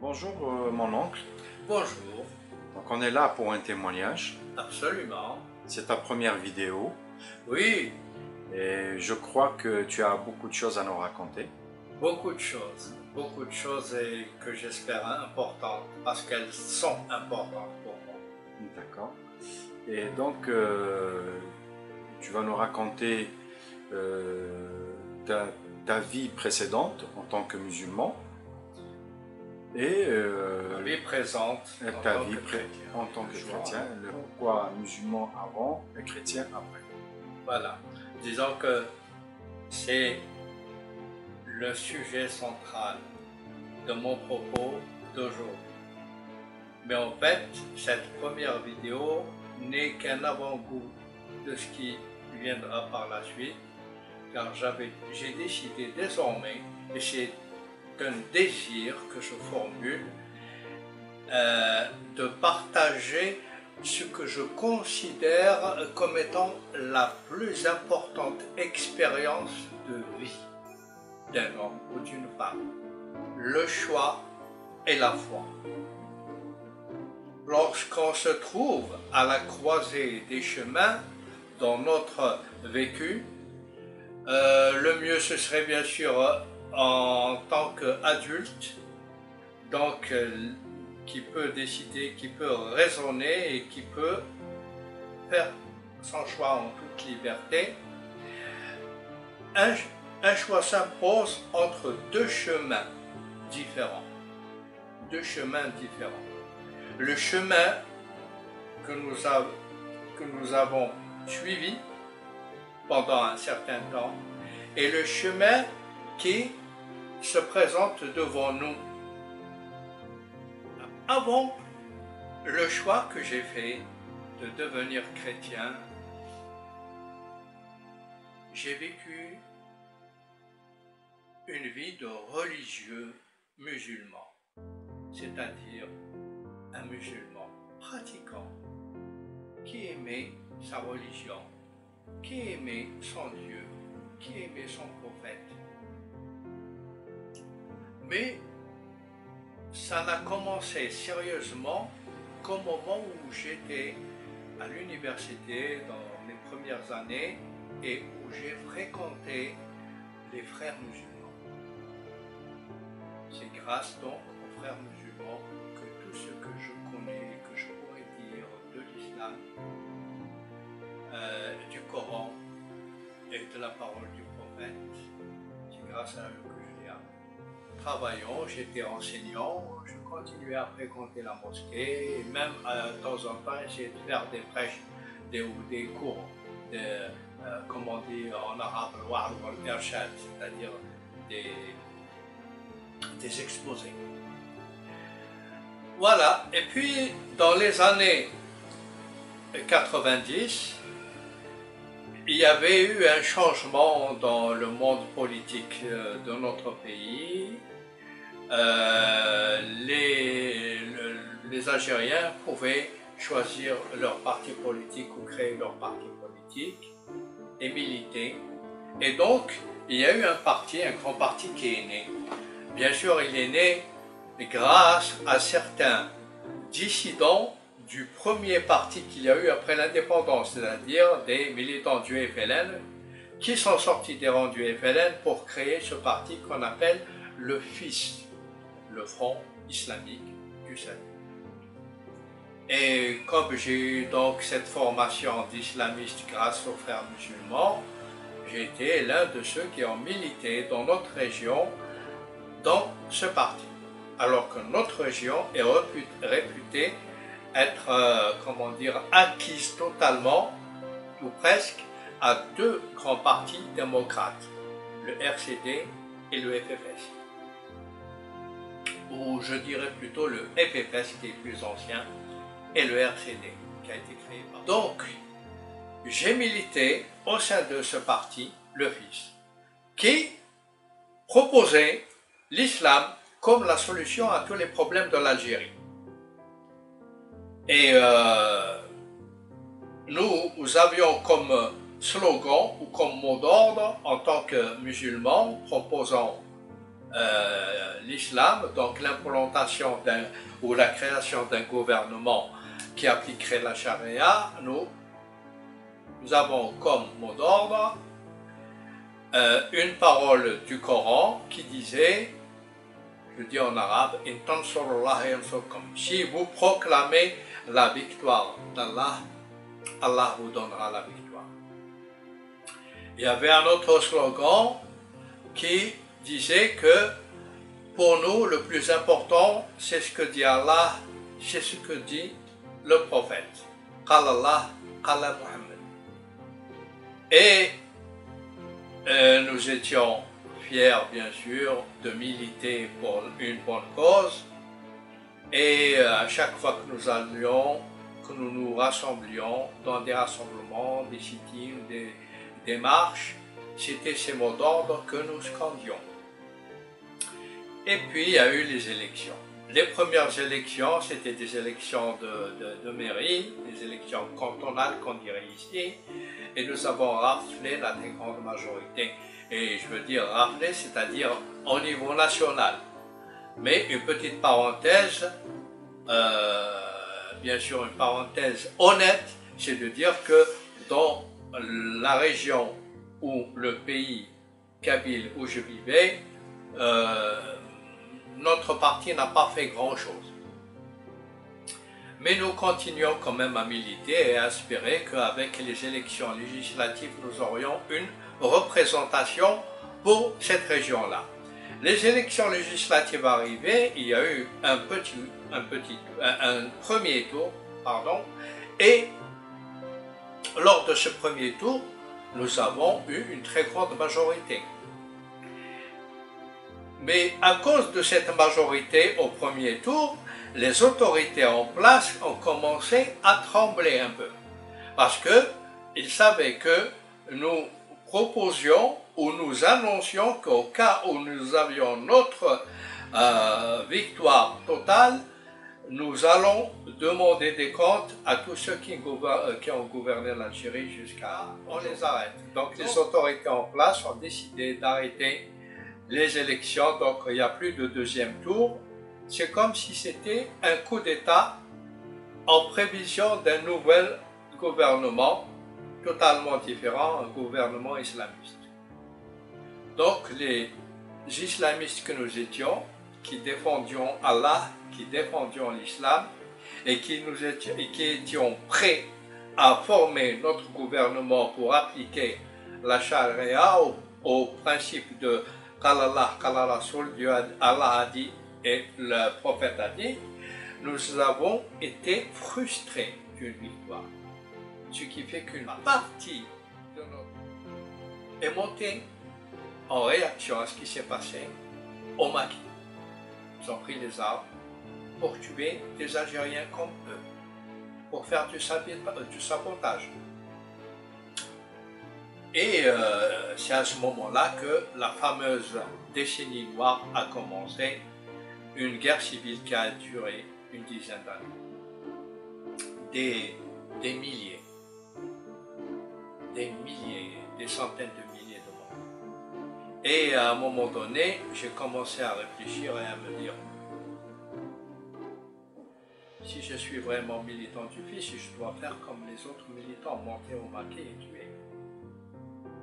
Bonjour mon oncle, Bonjour, donc on est là pour un témoignage, absolument. c'est ta première vidéo Oui, et je crois que tu as beaucoup de choses à nous raconter. beaucoup de choses et que j'espère importantes parce qu'elles sont importantes pour moi. D'accord. Et donc tu vas nous raconter ta vie précédente en tant que musulman et Ma vie présente en ta tant vie que chrétien. en tant que chrétien, le pourquoi musulman avant et chrétien après. Voilà, disons que c'est le sujet central de mon propos d'aujourd'hui. Mais en fait, cette première vidéo n'est qu'un avant-goût de ce qui viendra par la suite, car j'ai décidé désormais, et c'est un désir que je formule, de partager ce que je considère comme étant la plus importante expérience de vie d'un homme ou d'une femme, le choix et la foi. Lorsqu'on se trouve à la croisée des chemins dans notre vécu, le mieux ce serait bien sûr en tant qu'adulte, donc qui peut décider, qui peut raisonner et qui peut faire son choix en toute liberté. Un choix s'impose entre deux chemins différents. Deux chemins différents. Le chemin que nous avons suivi pendant un certain temps et le chemin qui se présente devant nous. Avant le choix que j'ai fait de devenir chrétien, j'ai vécu une vie de religieux musulman, c'est-à-dire un musulman pratiquant qui aimait sa religion, qui aimait son Dieu, qui aimait son prophète. Mais ça n'a commencé sérieusement qu'au moment où j'étais à l'université dans les premières années et où j'ai fréquenté les frères musulmans. C'est grâce donc aux frères musulmans que tout ce que je connais, que je pourrais dire de l'islam, du Coran et de la parole du prophète, c'est grâce à eux que je l'ai appris. Travaillant, j'étais enseignant, je continuais à fréquenter la mosquée et même de temps en temps j'essayais de faire des prêches, des cours, comme on dit en arabe, c'est-à-dire des exposés. Voilà, et puis dans les années 90, il y avait eu un changement dans le monde politique de notre pays. Les Algériens pouvaient choisir leur parti politique ou créer leur parti politique et militer. Et donc, il y a eu un grand parti qui est né. Bien sûr, il est né grâce à certains dissidents du premier parti qu'il y a eu après l'indépendance, c'est-à-dire des militants du FLN qui sont sortis des rangs du FLN pour créer ce parti qu'on appelle le FIS, le Front Islamique du Salut. Et comme j'ai eu donc cette formation d'islamiste grâce aux frères musulmans, j'ai été l'un de ceux qui ont milité dans notre région dans ce parti, alors que notre région est réputée être, comment dire, acquise totalement, ou presque, à deux grands partis démocrates, le RCD et le FFS. Ou je dirais plutôt le FFS qui est plus ancien, et le RCD qui a été créé par. Donc, j'ai milité au sein de ce parti, le FIS, qui proposait l'islam comme la solution à tous les problèmes de l'Algérie. Et nous avions comme slogan ou comme mot d'ordre en tant que musulmans proposant l'islam, donc l'implantation ou la création d'un gouvernement qui appliquerait la charia, nous avons comme mot d'ordre une parole du Coran qui disait, je dis en arabe, « In tansurullah yansurkum » si vous proclamez la victoire d'Allah, Allah vous donnera la victoire. Il y avait un autre slogan qui disait que pour nous, le plus important, c'est ce que dit Allah, c'est ce que dit le prophète. Qala Allah, qala Muhammad. Et nous étions fiers, bien sûr, de militer pour une bonne cause. Et à chaque fois que nous allions, que nous nous rassemblions dans des rassemblements, des sit-ins, des marches, c'était ces mots d'ordre que nous scandions. Et puis il y a eu les élections. Les premières élections, c'était des élections de mairie, des élections cantonales qu'on dirait ici, et nous avons raflé la très grande majorité. Et je veux dire raflé, c'est-à-dire au niveau national. Mais une petite parenthèse, bien sûr une parenthèse honnête, c'est de dire que dans la région ou le pays kabyle où je vivais, notre parti n'a pas fait grand-chose. Mais nous continuons quand même à militer et à espérer qu'avec les élections législatives, nous aurions une représentation pour cette région-là. Les élections législatives arrivées, il y a eu un premier tour, et lors de ce premier tour, nous avons eu une très grande majorité. Mais à cause de cette majorité au premier tour, les autorités en place ont commencé à trembler un peu. Parce qu'ils savaient que nous proposions ou nous annoncions qu'au cas où nous avions notre victoire totale, nous allons demander des comptes à tous ceux qui ont gouverné l'Algérie jusqu'à... On les arrête. Donc les autorités en place ont décidé d'arrêter les élections, donc il n'y a plus de deuxième tour. C'est comme si c'était un coup d'État en prévision d'un nouvel gouvernement totalement différent, un gouvernement islamiste. Donc les islamistes que nous étions, qui défendions Allah, qui défendions l'islam et qui étions prêts à former notre gouvernement pour appliquer la charia au principe de Qala Allah, Qala Rasoul, Allah a dit et le prophète a dit, nous avons été frustrés d'une victoire. Ce qui fait qu'une partie de notre est montée en réaction à ce qui s'est passé au Mali. Ils ont pris les armes pour tuer des Algériens comme eux, pour faire du sabotage. Et c'est à ce moment-là que la fameuse décennie noire a commencé, une guerre civile qui a duré une dizaine d'années. Des milliers, des centaines de milliers de morts. Et à un moment donné, j'ai commencé à réfléchir et à me dire, si je suis vraiment militant du fils, je dois faire comme les autres militants, monter au maquet et tuer.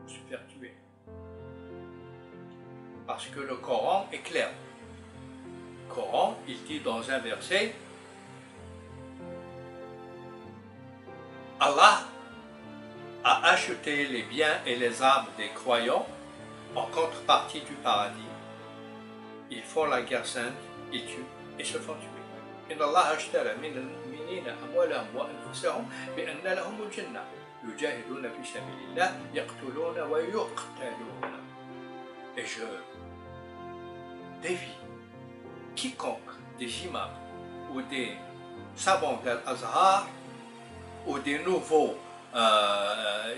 Se faire tuer. Parce que le Coran est clair. Le Coran, il dit dans un verset, Allah a acheté les biens et les âmes des croyants en contrepartie du paradis. Ils font la guerre sainte, ils tuent et se font tuer. إن الله اشترى من المؤمنين أموالهم وأنفسهم بأن لهم الجنة يجاهدون في سبيل الله يقتلون ويقتلون. Et je défie quiconque des imams ou des savants d'Al-Azhar ou des nouveaux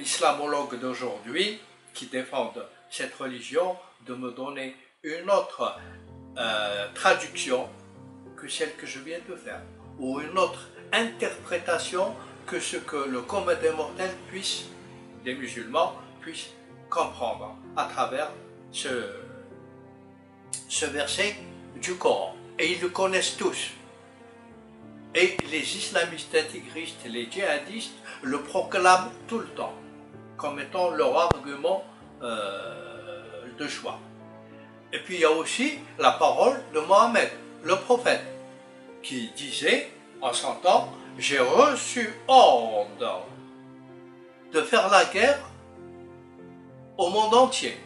islamologues d'aujourd'hui qui défendent cette religion de me donner une autre traduction que celle que je viens de faire, ou une autre interprétation que ce que le commun des mortels des musulmans puissent comprendre à travers ce verset du Coran. Et ils le connaissent tous. Et les islamistes intégristes, les djihadistes, le proclament tout le temps, comme étant leur argument de choix. Et puis il y a aussi la parole de Mohammed, le prophète, qui disait en son temps, j'ai reçu ordre de faire la guerre au monde entier,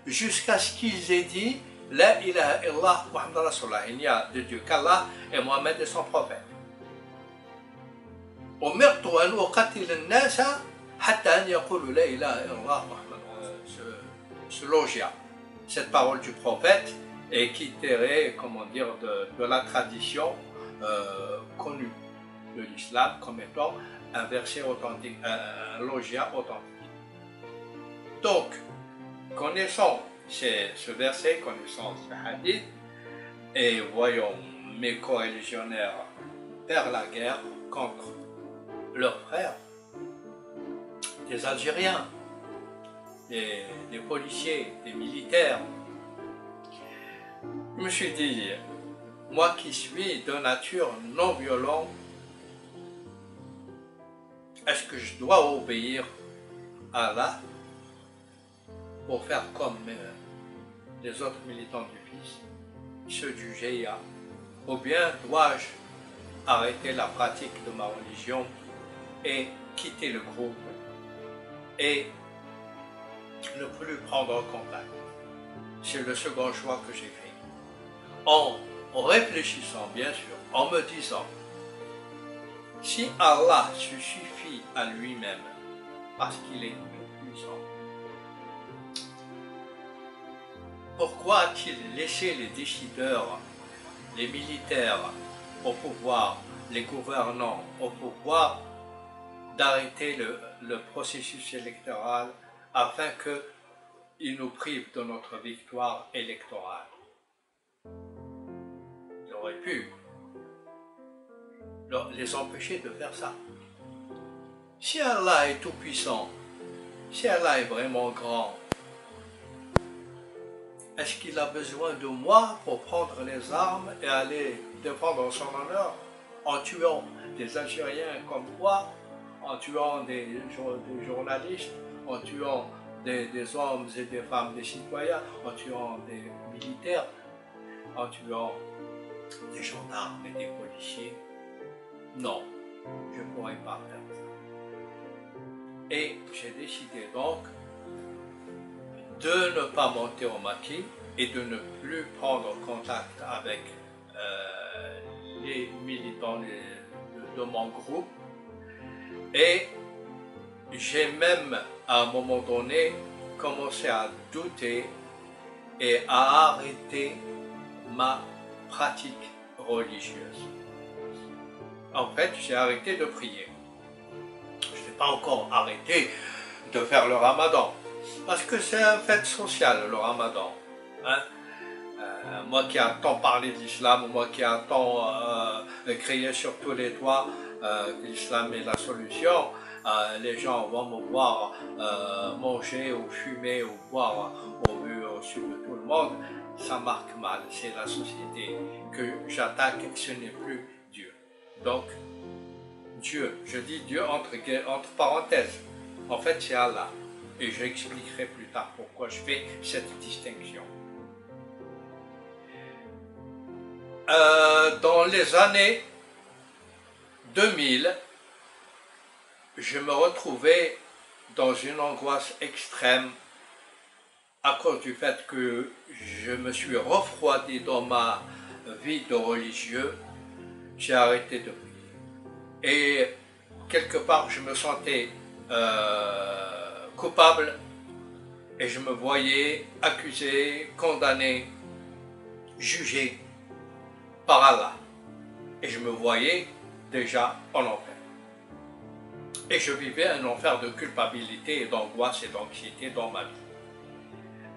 jusqu'à ce qu'ils aient dit La ilaha illallah Muhammad Rasulullah, il n'y a de Dieu qu'Allah et Mohammed est son prophète. أمرت أن أقاتل الناس حتى أن يقولوا لا إله إلا الله محمد ce logia, cette parole du prophète et qui tirait, comment dire, de la tradition connue de l'islam comme étant un verset authentique, un logia authentique. Donc, connaissons ce verset, connaissons ce hadith, et voyons mes coreligionnaires faire la guerre contre leurs frères, des Algériens, des policiers, des militaires. Je me suis dit, moi qui suis de nature non violente, est-ce que je dois obéir à Allah pour faire comme les autres militants du Fils, ceux du GIA, ou bien dois-je arrêter la pratique de ma religion et quitter le groupe et ne plus prendre contact? C'est le second choix que j'ai fait. En réfléchissant, bien sûr, en me disant, si Allah se suffit à lui-même, parce qu'il est tout puissant, pourquoi a-t-il laissé les décideurs, les militaires au pouvoir, les gouvernants au pouvoir, d'arrêter le processus électoral afin qu'il nous prive de notre victoire électorale? Il aurait pu les empêcher de faire ça. Si Allah est tout puissant, si Allah est vraiment grand, est-ce qu'il a besoin de moi pour prendre les armes et aller défendre son honneur en tuant des Algériens comme toi, en tuant des journalistes, en tuant des hommes et des femmes, des citoyens, en tuant des militaires, en tuant des gendarmes et des policiers? Non, je ne pourrais pas faire ça. Et j'ai décidé donc de ne pas monter au maquis et de ne plus prendre contact avec les militants de mon groupe. Et j'ai même à un moment donné commencé à douter et à arrêter ma pratique religieuse. En fait, j'ai arrêté de prier. Je n'ai pas encore arrêté de faire le ramadan, parce que c'est un fait social, le ramadan. Hein? Moi qui entends parler de l'islam, moi qui entends crier sur tous les toits que l'islam est la solution, les gens vont me voir manger ou fumer ou boire au vu au sud de tout le monde, ça marque mal. C'est la société que j'attaque, ce n'est plus Dieu. Donc, Dieu, je dis Dieu entre parenthèses, en fait c'est Allah. Et j'expliquerai plus tard pourquoi je fais cette distinction. Dans les années 2000, je me retrouvais dans une angoisse extrême à cause du fait que je me suis refroidi dans ma vie de religieux. J'ai arrêté de prier. Et quelque part, je me sentais coupable et je me voyais accusé, condamné, jugé par Allah. Et je me voyais déjà en enfer. Et je vivais un enfer de culpabilité et d'angoisse et d'anxiété dans ma vie.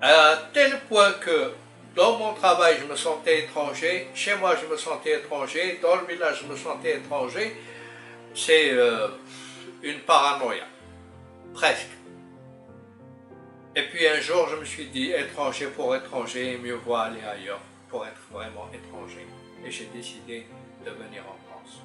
À tel point que dans mon travail, je me sentais étranger, chez moi, je me sentais étranger, dans le village, je me sentais étranger. C'est une paranoïa, presque. Et puis un jour, je me suis dit, étranger pour étranger, mieux vaut aller ailleurs pour être vraiment étranger. Et j'ai décidé de venir en France.